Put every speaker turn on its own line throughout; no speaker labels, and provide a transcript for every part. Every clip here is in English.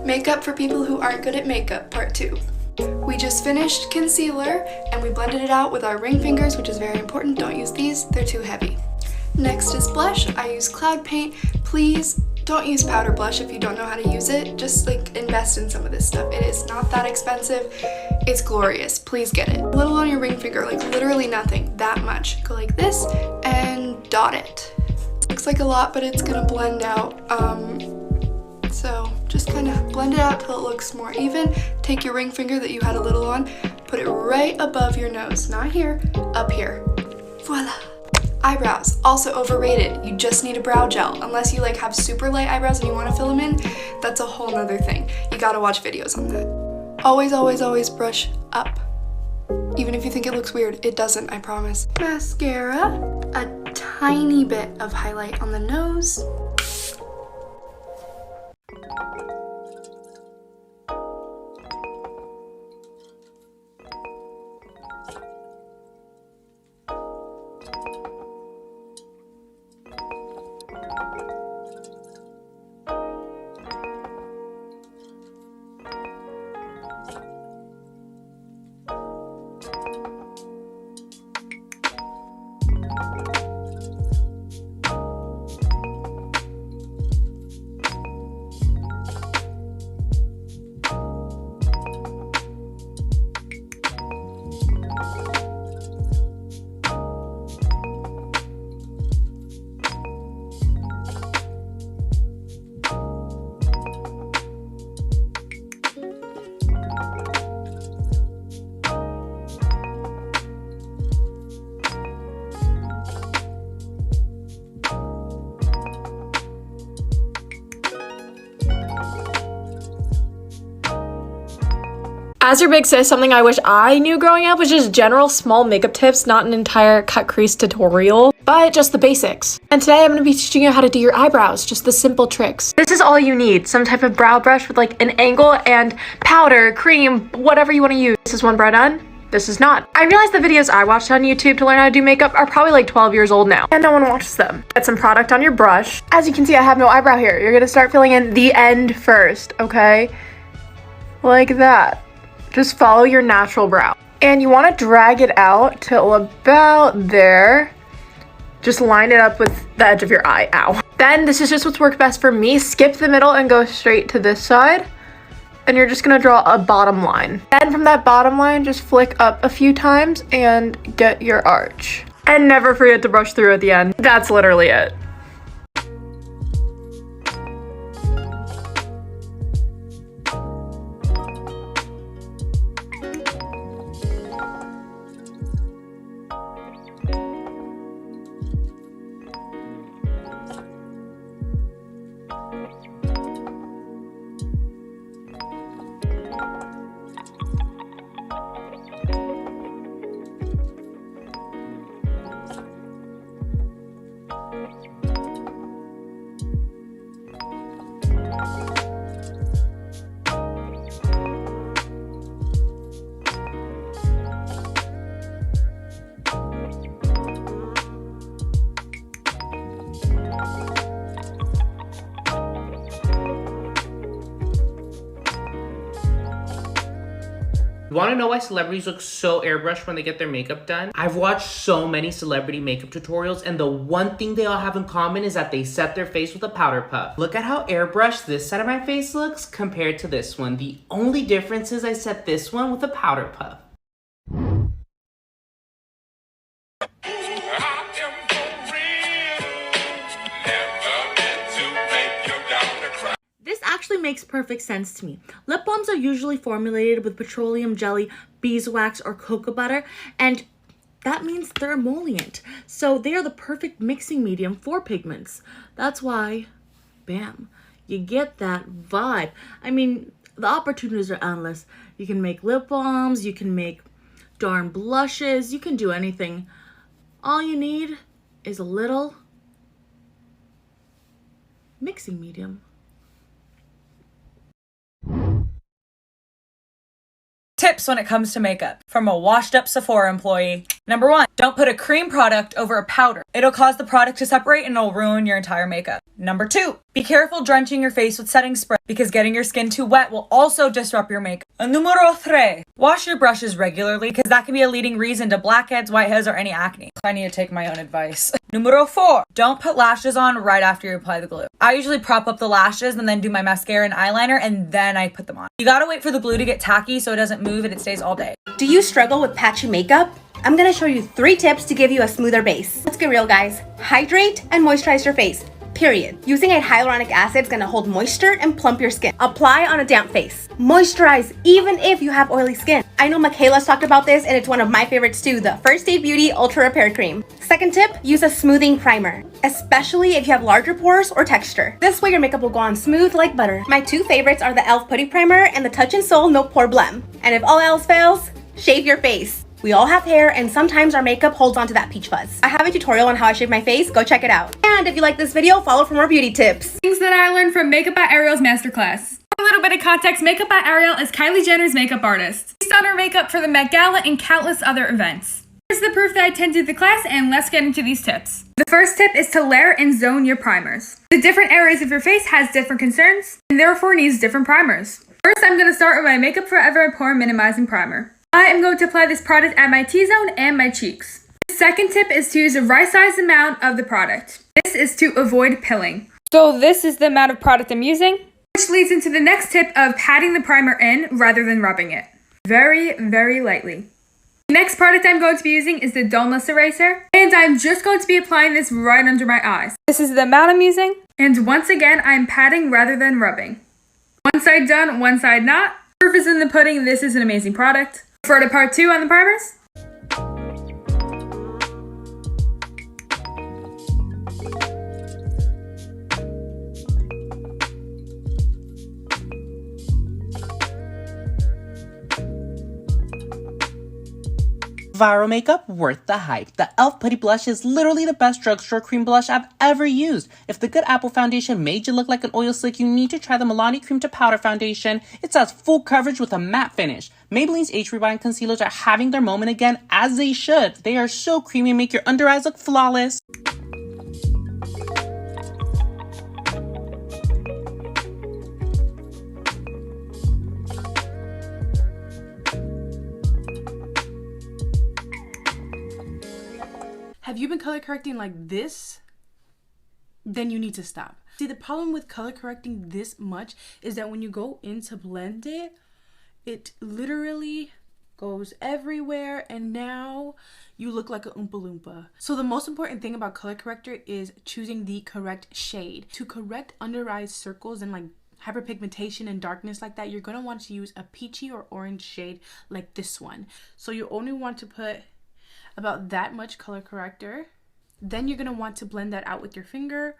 Makeup for people who aren't good at makeup, part 2. We just finished concealer and we blended it out with our ring fingers, which is very important. Don't use these, they're too heavy. Next is blush. I use Cloud Paint. Please don't use powder blush if you don't know how to use it. Just like invest in some of this stuff. It is not that expensive. It's glorious. Please get it. A little on your ring finger, like literally nothing, that much. Go like this and dot it. Looks like a lot, but it's gonna blend out. So just kind of blend it out till it looks more even. Take your ring finger that you had a little on, put it right above your nose. Not here, up here. Voila. Eyebrows, also overrated. You just need a brow gel. Unless you like have super light eyebrows and you want to fill them in, that's a whole nother thing. You gotta watch videos on that. Always, always, always brush up. Even if you think it looks weird, it doesn't, I promise. Mascara, a tiny bit of highlight on the nose.
As your big sis, something I wish I knew growing up was just general small makeup tips, not an entire cut crease tutorial, but just the basics. And today I'm going to be teaching you how to do your eyebrows, just the simple tricks. This is all you need, some type of brow brush with like an angle and powder, cream, whatever you want to use. This is one brow done. This is not. I realize the videos I watched on YouTube to learn how to do makeup are probably like 12 years old now, and no one watches them. Get some product on your brush. As you can see, I have no eyebrow here. You're going to start filling in the end first, okay? Like that. Just follow your natural brow. And you want to drag it out till about there. Just line it up with the edge of your eye. Ow. Then this is just what's worked best for me. Skip the middle and go straight to this side. And you're just going to draw a bottom line. Then from that bottom line, just flick up a few times and get your arch. And never forget to brush through at the end. That's literally it.
You want to know why celebrities look so airbrushed when they get their makeup done? I've watched so many celebrity makeup tutorials, and the one thing they all have in common is that they set their face with a powder puff. Look at how airbrushed this side of my face looks compared to this one. The only difference is I set this one with a powder puff.
This actually makes perfect sense to me. Lip balms are usually formulated with petroleum jelly, beeswax, or cocoa butter, and that means they're emollient. So they are the perfect mixing medium for pigments. That's why, bam, you get that vibe. I mean, the opportunities are endless. You can make lip balms, you can make darn blushes, you can do anything. All you need is a little mixing medium.
Tips when it comes to makeup from a washed up Sephora employee. Number 1, don't put a cream product over a powder. It'll cause the product to separate and it'll ruin your entire makeup. Number 2, be careful drenching your face with setting spray because getting your skin too wet will also disrupt your makeup. Numero 3, wash your brushes regularly because that can be a leading reason to blackheads, whiteheads, or any acne. I need to take my own advice. Numero 4, don't put lashes on right after you apply the glue. I usually prop up the lashes and then do my mascara and eyeliner and then I put them on. You gotta wait for the glue to get tacky so it doesn't move and it stays all day.
Do you struggle with patchy makeup? I'm gonna show you 3 tips to give you a smoother base. Let's get real, guys. Hydrate and moisturize your face. Period. Using a hyaluronic acid is gonna hold moisture and plump your skin. Apply on a damp face. Moisturize even if you have oily skin. I know Michaela's talked about this and it's one of my favorites too, the First Aid Beauty Ultra Repair Cream. Second tip, use a smoothing primer, especially if you have larger pores or texture. This way your makeup will go on smooth like butter. My 2 favorites are the e.l.f. Putty Primer and the Touch in Sol No Pore Blem. And if all else fails, shave your face. We all have hair and sometimes our makeup holds onto that peach fuzz. I have a tutorial on how I shave my face, go check it out. And if you like this video, follow for more beauty tips.
Things that I learned from Makeup by Ariel's masterclass. A little bit of context, Makeup by Ariel is Kylie Jenner's makeup artist. She's done her makeup for the Met Gala and countless other events. Here's the proof that I attended the class and let's get into these tips. The first tip is to layer and zone your primers. The different areas of your face has different concerns and therefore needs different primers. First, I'm going to start with my Makeup Forever Pore Minimizing Primer. I am going to apply this product at my T-zone and my cheeks. The second tip is to use the right size amount of the product. This is to avoid pilling. So this is the amount of product I'm using, which leads into the next tip of patting the primer in rather than rubbing it. Very, very lightly. The next product I'm going to be using is the Domeless Eraser, and I'm just going to be applying this right under my eyes. This is the amount I'm using, and once again, I'm patting rather than rubbing. One side done, one side not. Proof is in the pudding, this is an amazing product. For to part 2 on the primers.
Viral makeup worth the hype. The e.l.f. Putty Blush is literally the best drugstore cream blush I've ever used. If the Good Apple foundation made you look like an oil slick, you need to try the Milani Cream to Powder foundation. It has full coverage with a matte finish. Maybelline's Age Rewind concealers are having their moment again, as they should. They are so creamy and make your under eyes look flawless.
Have you been color correcting like this? Then you need to stop. See, the problem with color correcting this much is that when you go in to blend it, it literally goes everywhere and now you look like a Oompa Loompa. So the most important thing about color corrector is choosing the correct shade. To correct under eye circles and like hyperpigmentation and darkness like that, you're going to want to use a peachy or orange shade like this one. So you only want to put about that much color corrector. Then you're going to want to blend that out with your finger.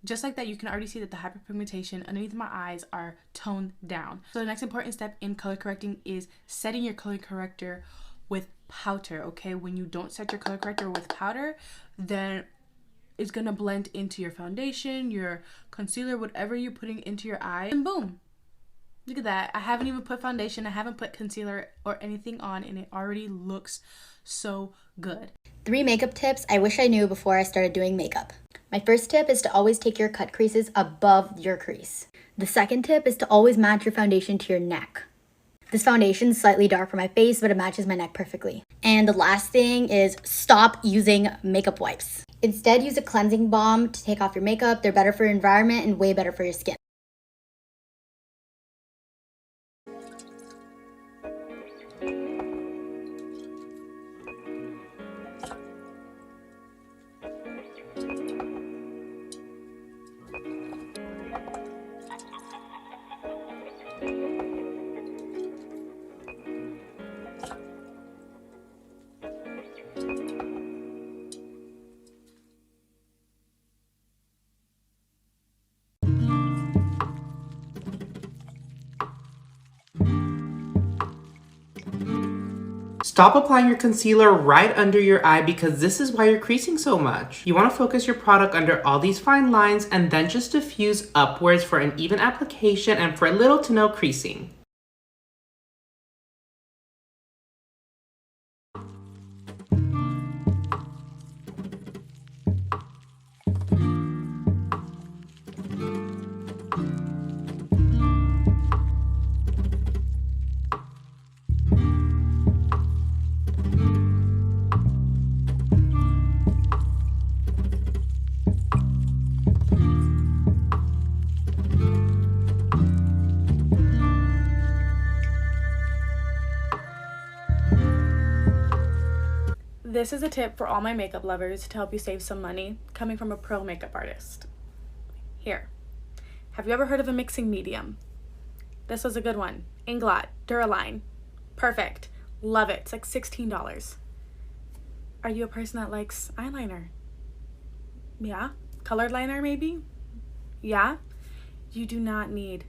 Just like that, you can already see that the hyperpigmentation underneath my eyes are toned down. So the next important step in color correcting is setting your color corrector with powder, okay? When you don't set your color corrector with powder, then it's going to blend into your foundation, your concealer, whatever you're putting into your eye, and boom. Look at that. I haven't even put foundation, I haven't put concealer or anything on, and it already looks so good.
3 makeup tips I wish I knew before I started doing makeup. My first tip is to always take your cut creases above your crease. The second tip is to always match your foundation to your neck. This foundation is slightly dark for my face, but it matches my neck perfectly. And the last thing is stop using makeup wipes. Instead, use a cleansing balm to take off your makeup. They're better for your environment and way better for your skin.
Stop applying your concealer right under your eye because this is why you're creasing so much. You want to focus your product under all these fine lines and then just diffuse upwards for an even application and for little to no creasing.
This is a tip for all my makeup lovers to help you save some money, coming from a pro makeup artist. Here. Have you ever heard of a mixing medium? This was a good one. Inglot, Duraline. Perfect. Love it. It's like $16. Are you a person that likes eyeliner? Yeah? Colored liner maybe? Yeah? You do not need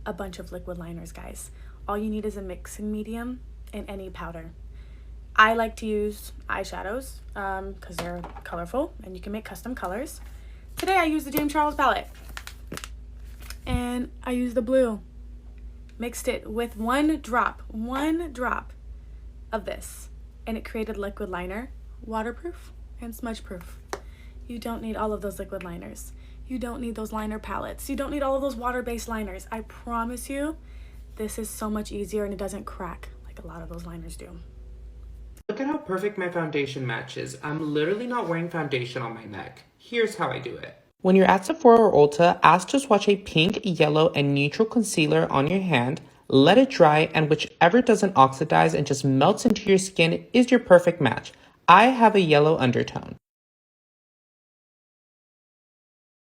a bunch of liquid liners, guys. All you need is a mixing medium and any powder. I like to use eyeshadows because they're colorful and you can make custom colors. Today I used the James Charles palette and I used the blue. Mixed it with one drop of this, and it created liquid liner, waterproof and smudge proof. You don't need all of those liquid liners. You don't need those liner palettes. You don't need all of those water-based liners. I promise you, this is so much easier and it doesn't crack like a lot of those liners do.
Look at how perfect my foundation matches. I'm literally not wearing foundation on my neck. Here's how I do it. When you're at Sephora or Ulta, ask to swatch a pink, yellow, and neutral concealer on your hand, let it dry, and whichever doesn't oxidize and just melts into your skin is your perfect match. I have a yellow undertone.